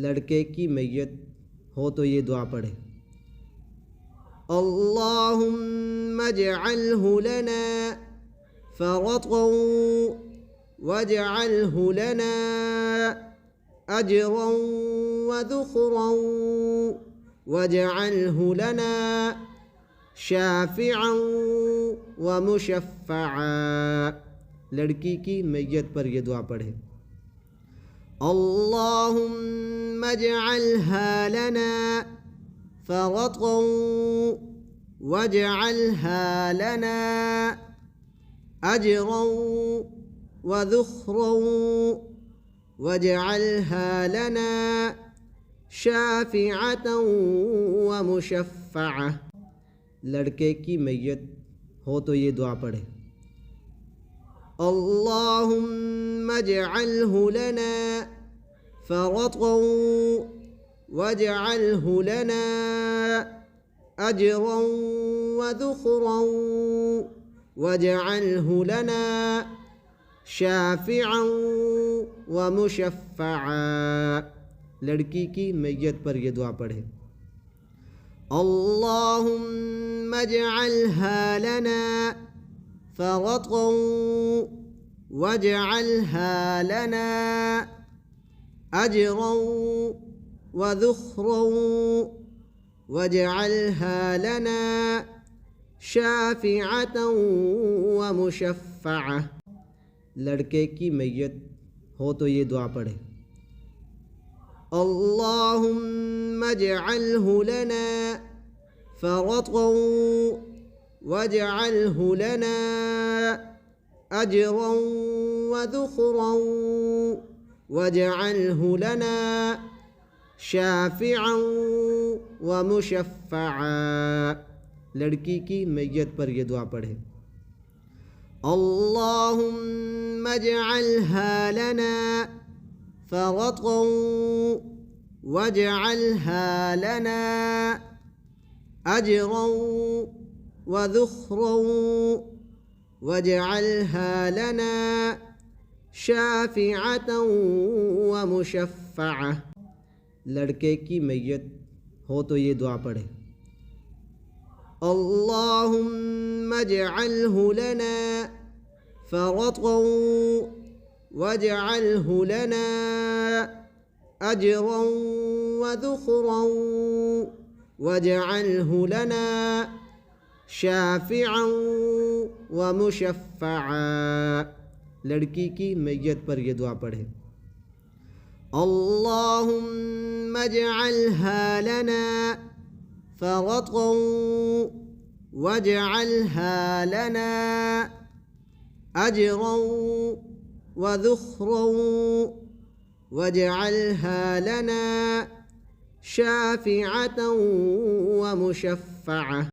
لڑکے کی میت ہو تو یہ دعا پڑھے. اللہم اجعلہ لنا فرطا واجعلہ لنا اجرا وذخرا واجعلہ لنا شافعا ومشفعا. لڑکی کی میت پر یہ دعا پڑھے. اللہم اجعلہا لنا فرطا واجعلہا لنا اجرا وذخرا واجعلہا لنا شافعة ومشفعة. لڑکے کی میت ہو تو یہ دعا پڑھے. اللہم اجعلہ لنا فرطا واجعلہ لنا اجرا وذخرا واجعلہ لنا شافعا ومشفعا. لڑکی کی میت پر یہ دعا پڑھے. اللہم اجعلہا لنا فرطا واجعلہا لنا اجرا وذخرا واجعلہا لنا شافعة ومشفعة. لڑکے کی میت ہو تو یہ دعا پڑھے. اللہم اجعلہ لنا فرطا واجعلہ لنا اجرا وذخرا واجعلہ لنا شافعا ومشفعا. لڑکی کی میت پر یہ دعا پڑھے. اللہم اجعلہا لنا فرطا واجعلہا لنا اجرا وذخرا واجعلہا لنا شافعة ومشفعة. لڑکے کی میت ہو تو یہ دعا پڑھے. اللہم اجعلہ لنا فرطا واجعلہ لنا اجرا وذخرا واجعلہ لنا شافعا ومشفعا. لڑکی کی میت پر یہ دعا پڑھے. اللہم اجعلہا لنا فرطا واجعلہا لنا اجرا وذخرا واجعلہا لنا شافعة ومشفعة.